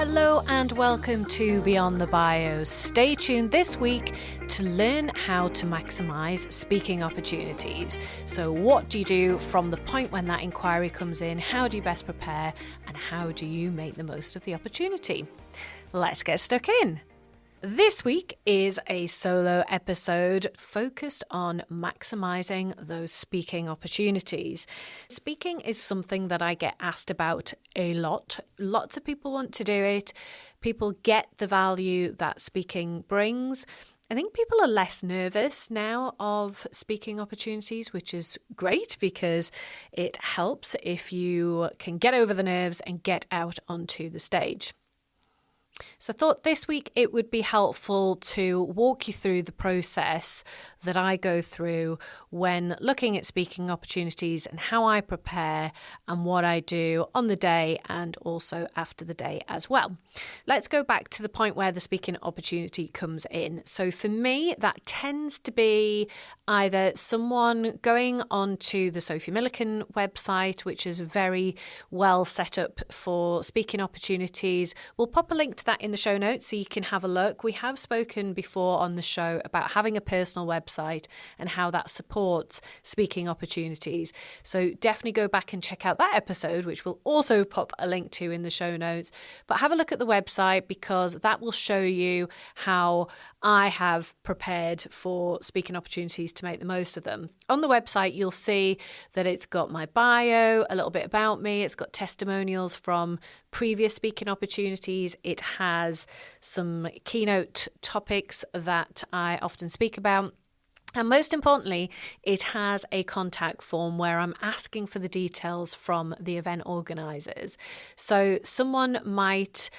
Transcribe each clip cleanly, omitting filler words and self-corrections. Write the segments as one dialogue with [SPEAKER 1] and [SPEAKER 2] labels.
[SPEAKER 1] Hello and welcome to Beyond the Bio. Stay tuned this week to learn how to maximise speaking opportunities. So what do you do from the point when that inquiry comes in? How do you best prepare? And how do you make the most of the opportunity? Let's get stuck in. This week is a solo episode focused on maximising those speaking opportunities. Speaking is something that I get asked about a lot. Lots of people want to do it. People get the value that speaking brings. I think people are less nervous now of speaking opportunities, which is great because it helps if you can get over the nerves and get out onto the stage. So I thought this week it would be helpful to walk you through the process that I go through when looking at speaking opportunities and how I prepare and what I do on the day and also after the day as well. Let's go back to the point where the speaking opportunity comes in. So for me, that tends to be either someone going onto the Sophie Milliken website, which is very well set up for speaking opportunities. We'll pop a link to that in the show notes so you can have a look. We have spoken before on the show about having a personal website and how that supports speaking opportunities. So definitely go back and check out that episode, which we'll also pop a link to in the show notes. But have a look at the website because that will show you how I have prepared for speaking opportunities to make the most of them. On the website, you'll see that it's got my bio, a little bit about me. It's got testimonials from previous speaking opportunities. It has some keynote topics that I often speak about. And most importantly, it has a contact form where I'm asking for the details from the event organisers. So someone might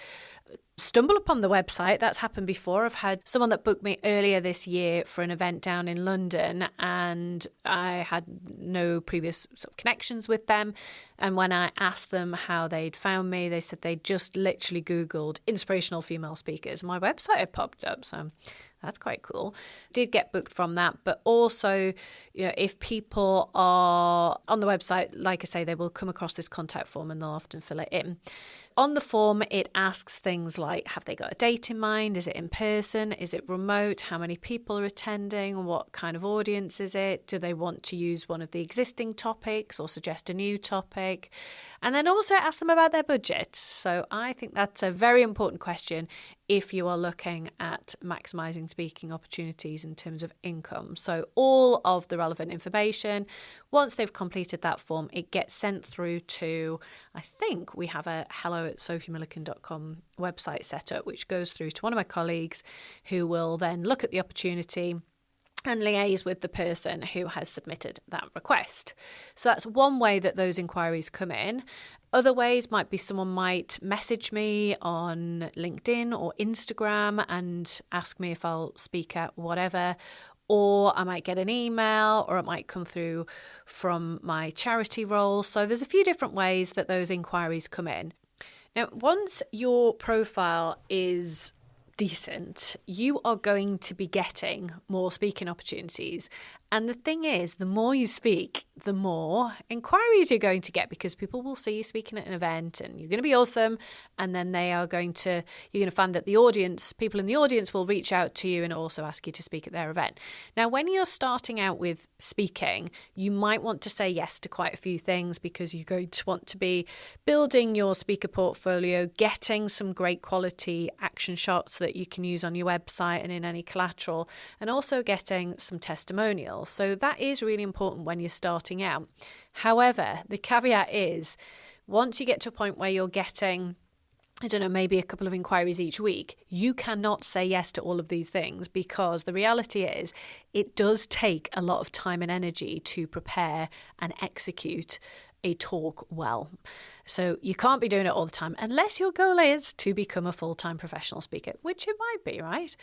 [SPEAKER 1] stumble upon the website. That's happened before. I've had someone that booked me earlier this year for an event down in London and I had no previous sort of connections with them. And when I asked them how they'd found me, they said they just literally Googled inspirational female speakers. My website had popped up. So that's quite cool. Did get booked from that, but also, if people are on the website, like I say, they will come across this contact form and they'll often fill it in. On the form, it asks things like, have they got a date in mind? Is it in person? Is it remote? How many people are attending? What kind of audience is it? Do they want to use one of the existing topics or suggest a new topic? And then also ask them about their budget. So I think that's a very important question if you are looking at maximising speaking opportunities in terms of income. So all of the relevant information, once they've completed that form, it gets sent through to, I think we have a hello@sophiemilliken.com website set up, which goes through to one of my colleagues who will then look at the opportunity and liaise with the person who has submitted that request. So that's one way that those inquiries come in. Other ways might be someone might message me on LinkedIn or Instagram and ask me if I'll speak at whatever, or I might get an email, or it might come through from my charity role. So there's a few different ways that those inquiries come in. Now, once your profile is decent, you are going to be getting more speaking opportunities. And the thing is, the more you speak, the more inquiries you're going to get because people will see you speaking at an event and you're going to be awesome. And then you're going to find that people in the audience will reach out to you and also ask you to speak at their event. Now, when you're starting out with speaking, you might want to say yes to quite a few things because you're going to want to be building your speaker portfolio, getting some great quality action shots that you can use on your website and in any collateral, and also getting some testimonials. So that is really important when you're starting out. However, the caveat is once you get to a point where you're getting, maybe a couple of inquiries each week, you cannot say yes to all of these things because the reality is it does take a lot of time and energy to prepare and execute a talk well. So you can't be doing it all the time unless your goal is to become a full-time professional speaker, which it might be, right?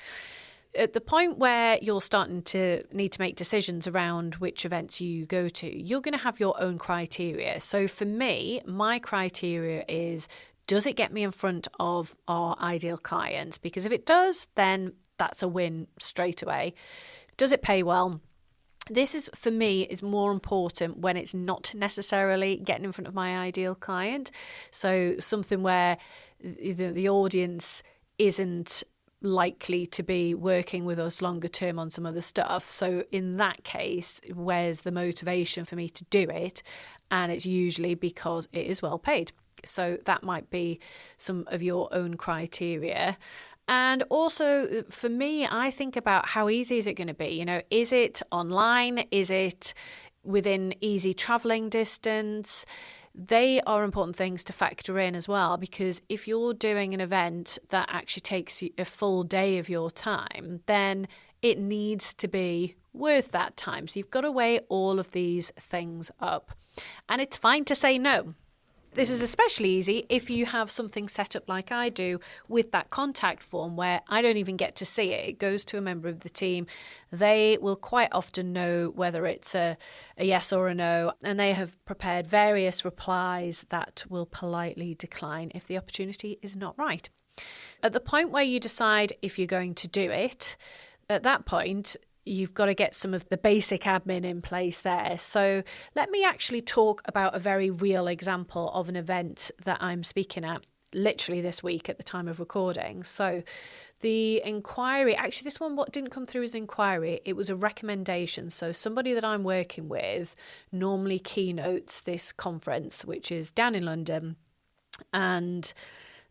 [SPEAKER 1] At the point where you're starting to need to make decisions around which events you go to, you're going to have your own criteria. So for me, my criteria is, does it get me in front of our ideal clients? Because if it does, then that's a win straight away. Does it pay well? This is, for me, is more important when it's not necessarily getting in front of my ideal client. So something where the audience isn't likely to be working with us longer term on some other stuff. So in that case, where's the motivation for me to do it? And it's usually because it is well paid. So that might be some of your own criteria. And also for me, I think about how easy is it going to be? Is it online? Is it within easy traveling distance? They are important things to factor in as well, because if you're doing an event that actually takes you a full day of your time, then it needs to be worth that time. So you've got to weigh all of these things up. And it's fine to say no. This is especially easy if you have something set up like I do with that contact form where I don't even get to see it. It goes to a member of the team. They will quite often know whether it's a yes or a no, and they have prepared various replies that will politely decline if the opportunity is not right. At the point where you decide if you're going to do it, at that point, you've got to get some of the basic admin in place there. So let me actually talk about a very real example of an event that I'm speaking at literally this week at the time of recording. So the inquiry, actually this one, what didn't come through as an inquiry, it was a recommendation. So somebody that I'm working with normally keynotes this conference, which is down in London, and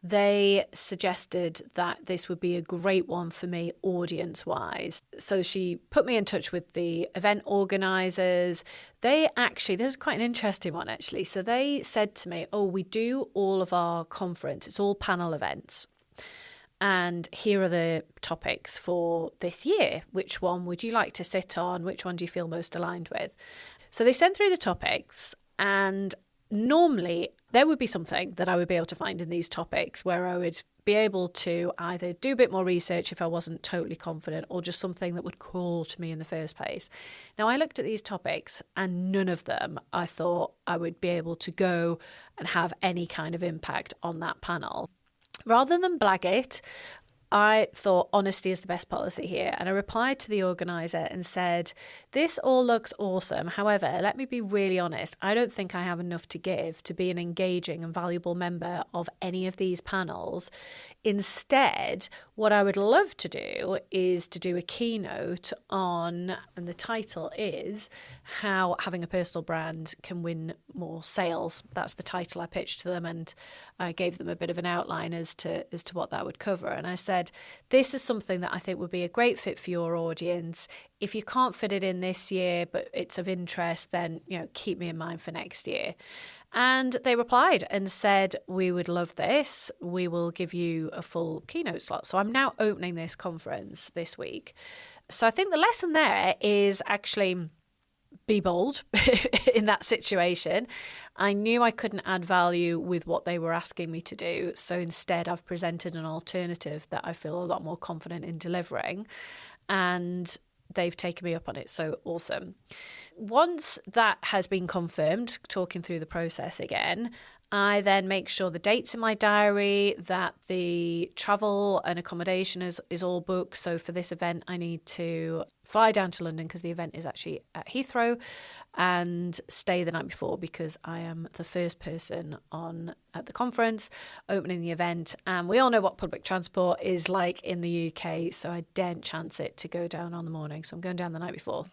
[SPEAKER 1] they suggested that this would be a great one for me audience-wise. So she put me in touch with the event organisers. This is quite an interesting one actually. So they said to me, we do all of our conference, it's all panel events. And here are the topics for this year. Which one would you like to sit on? Which one do you feel most aligned with? So they sent through the topics, and normally there would be something that I would be able to find in these topics where I would be able to either do a bit more research if I wasn't totally confident, or just something that would call to me in the first place. Now, I looked at these topics and none of them I thought I would be able to go and have any kind of impact on that panel. Rather than blag it, I thought honesty is the best policy here. And I replied to the organiser and said, this all looks awesome. However, let me be really honest. I don't think I have enough to give to be an engaging and valuable member of any of these panels. Instead, what I would love to do is to do a keynote on, and the title is, how having a personal brand can win more sales. That's the title I pitched to them, and I gave them a bit of an outline as to what that would cover. And I said, this is something that I think would be a great fit for your audience. If you can't fit it in this year, but it's of interest, then, keep me in mind for next year. And they replied and said, we would love this. We will give you a full keynote slot. So I'm now opening this conference this week. So I think the lesson there is actually be bold in that situation. I knew I couldn't add value with what they were asking me to do. So instead, I've presented an alternative that I feel a lot more confident in delivering. And they've taken me up on it. So awesome. Once that has been confirmed, talking through the process again, I then make sure the dates in my diary, that the travel and accommodation is all booked. So for this event, I need to fly down to London because the event is actually at Heathrow, and stay the night before because I am the first person on at the conference opening the event. And we all know what public transport is like in the UK, so I daren't chance it to go down on the morning. So I'm going down the night before.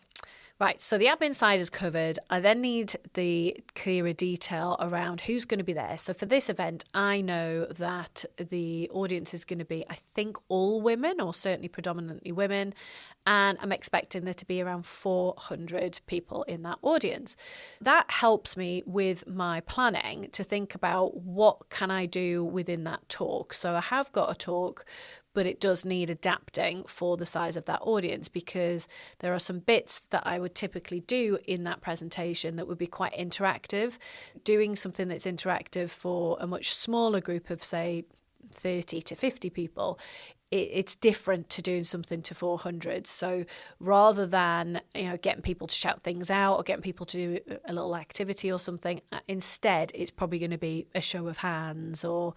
[SPEAKER 1] Right, so the admin side is covered. I then need the clearer detail around who's going to be there. So for this event, I know that the audience is going to be, I think, all women, or certainly predominantly women. And I'm expecting there to be around 400 people in that audience. That helps me with my planning to think about what can I do within that talk. So I have got a talk, but it does need adapting for the size of that audience, because there are some bits that I would typically do in that presentation that would be quite interactive. Doing something that's interactive for a much smaller group of, say, 30 to 50 people, it's different to doing something to 400. So rather than getting people to shout things out or getting people to do a little activity or something, instead it's probably going to be a show of hands or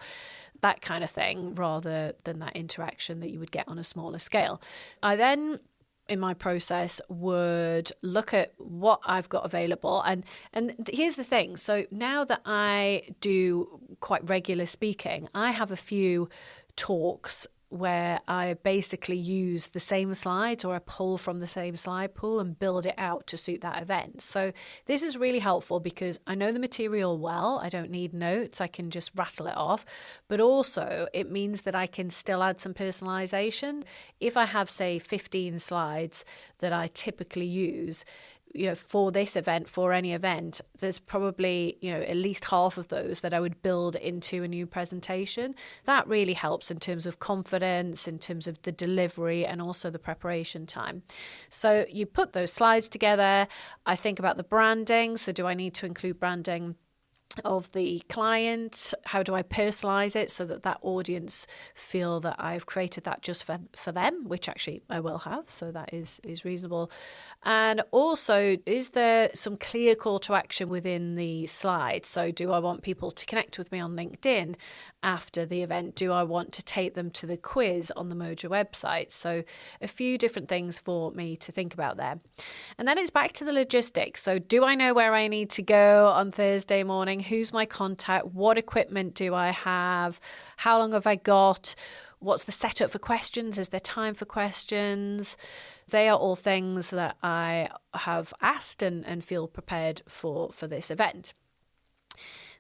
[SPEAKER 1] that kind of thing, rather than that interaction that you would get on a smaller scale. I then in my process would look at what I've got available. And here's the thing. So now that I do quite regular speaking, I have a few talks where I basically use the same slides, or I pull from the same slide pool and build it out to suit that event. So this is really helpful because I know the material well. I don't need notes. I can just rattle it off. But also it means that I can still add some personalization. If I have, say, 15 slides that I typically use, for this event, for any event, there's probably, at least half of those that I would build into a new presentation. That really helps in terms of confidence, in terms of the delivery, and also the preparation time. So you put those slides together. I think about the branding. So do I need to include branding of the client? How do I personalize it so that that audience feel that I've created that just for them, which actually I will have, so that is reasonable. And also, is there some clear call to action within the slide? So do I want people to connect with me on LinkedIn after the event? Do I want to take them to the quiz on the Mojo website? So a few different things for me to think about there. And then it's back to the logistics. So do I know where I need to go on Thursday morning? Who's my contact? What equipment do I have? How long have I got? What's the setup for questions? Is there time for questions? They are all things that I have asked and feel prepared for this event.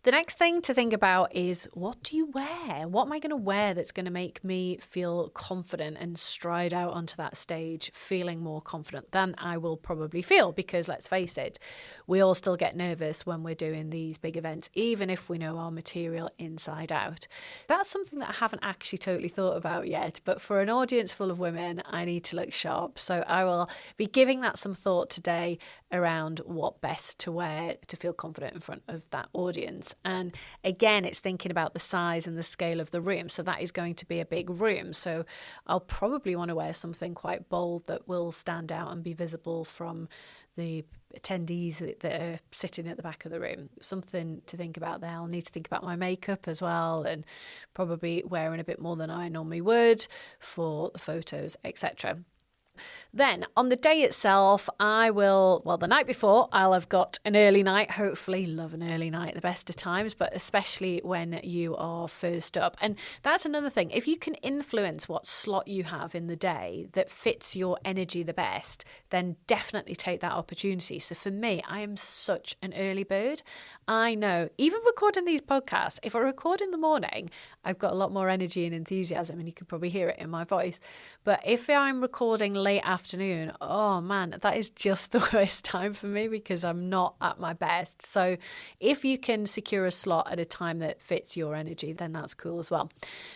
[SPEAKER 1] The next thing to think about is, what do you wear? What am I going to wear that's going to make me feel confident and stride out onto that stage feeling more confident than I will probably feel? Because let's face it, we all still get nervous when we're doing these big events, even if we know our material inside out. That's something that I haven't actually totally thought about yet, but for an audience full of women, I need to look sharp. So I will be giving that some thought today around what best to wear to feel confident in front of that audience. And again, it's thinking about the size and the scale of the room. So that is going to be a big room. So I'll probably want to wear something quite bold that will stand out and be visible from the attendees that are sitting at the back of the room. Something to think about there. I'll need to think about my makeup as well, and probably wearing a bit more than I normally would for the photos, etc. Then on the day itself, the night before, I'll have got an early night. Hopefully, love an early night at the best of times, but especially when you are first up. And that's another thing. If you can influence what slot you have in the day that fits your energy the best, then definitely take that opportunity. So for me, I am such an early bird. I know, even recording these podcasts, if I record in the morning, I've got a lot more energy and enthusiasm, and you can probably hear it in my voice. But if I'm recording late afternoon, oh man, that is just the worst time for me because I'm not at my best. So if you can secure a slot at a time that fits your energy, then that's cool as well.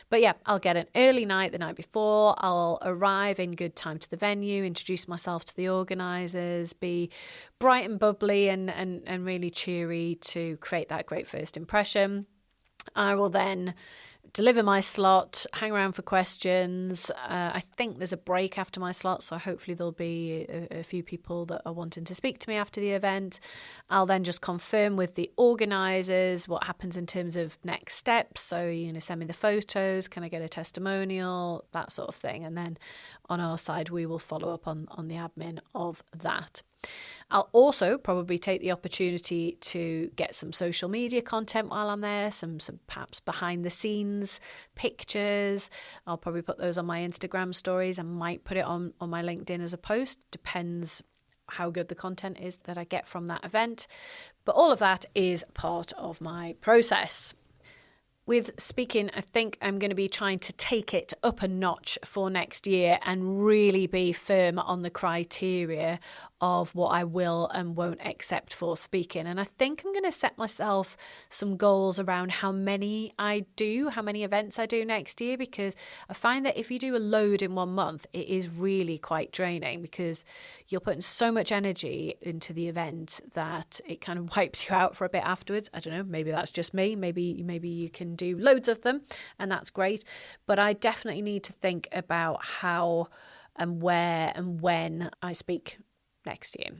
[SPEAKER 1] But yeah, I'll get an early night the night before. I'll arrive in good time to the venue, introduce myself to the organisers, be bright and bubbly and really cheery to create that great first impression. I will then deliver my slot, hang around for questions. I think there's a break after my slot, so hopefully there'll be a few people that are wanting to speak to me after the event. I'll then just confirm with the organisers what happens in terms of next steps. So, send me the photos, can I get a testimonial, that sort of thing. And then on our side, we will follow up on the admin of that. I'll also probably take the opportunity to get some social media content while I'm there, some perhaps behind the scenes pictures. I'll probably put those on my Instagram stories. I might put it on my LinkedIn as a post. Depends how good the content is that I get from that event. But all of that is part of my process. With speaking, I think I'm going to be trying to take it up a notch for next year and really be firm on the criteria of what I will and won't accept for speaking. And I think I'm going to set myself some goals around how many events I do next year, because I find that if you do a load in 1 month, it is really quite draining because you're putting so much energy into the event that it kind of wipes you out for a bit afterwards. I don't know, maybe that's just me. Maybe you can do loads of them and that's great. But I definitely need to think about how and where and when I speak next year.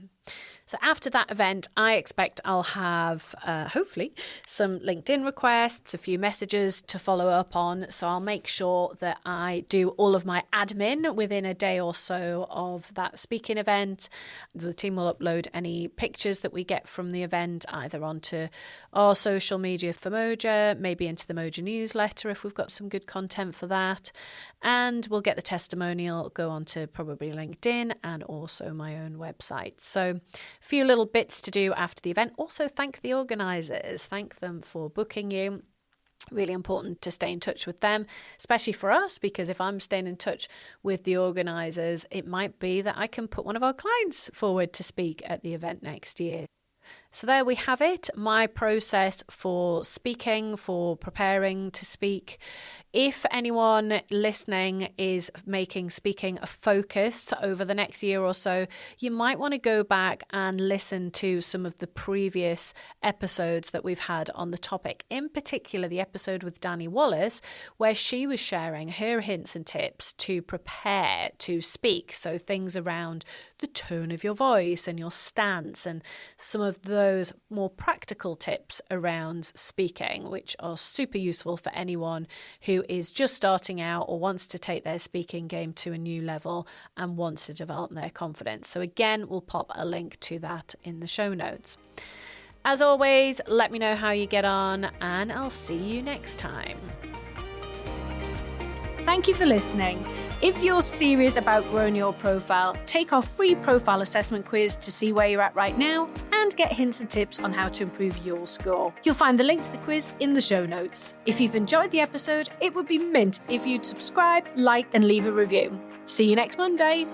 [SPEAKER 1] So after that event, I expect I'll have, hopefully, some LinkedIn requests, a few messages to follow up on. So I'll make sure that I do all of my admin within a day or so of that speaking event. The team will upload any pictures that we get from the event, either onto our social media for Moja, maybe into the Moja newsletter if we've got some good content for that. And we'll get the testimonial, go onto probably LinkedIn and also my own website. So a few little bits to do after the event. Also, thank the organisers. Thank them for booking you. Really important to stay in touch with them, especially for us, because if I'm staying in touch with the organisers, it might be that I can put one of our clients forward to speak at the event next year. So there we have it, my process for speaking, for preparing to speak. If anyone listening is making speaking a focus over the next year or so, you might want to go back and listen to some of the previous episodes that we've had on the topic. In particular, the episode with Danny Wallace, where she was sharing her hints and tips to prepare to speak. So things around the tone of your voice and your stance and some of those more practical tips around speaking, which are super useful for anyone who is just starting out or wants to take their speaking game to a new level and wants to develop their confidence. So again, we'll pop a link to that in the show notes. As always, let me know how you get on and I'll see you next time.
[SPEAKER 2] Thank you for listening. If you're serious about growing your profile, take our free profile assessment quiz to see where you're at right now and get hints and tips on how to improve your score. You'll find the link to the quiz in the show notes. If you've enjoyed the episode, it would be mint if you'd subscribe, like, and leave a review. See you next Monday.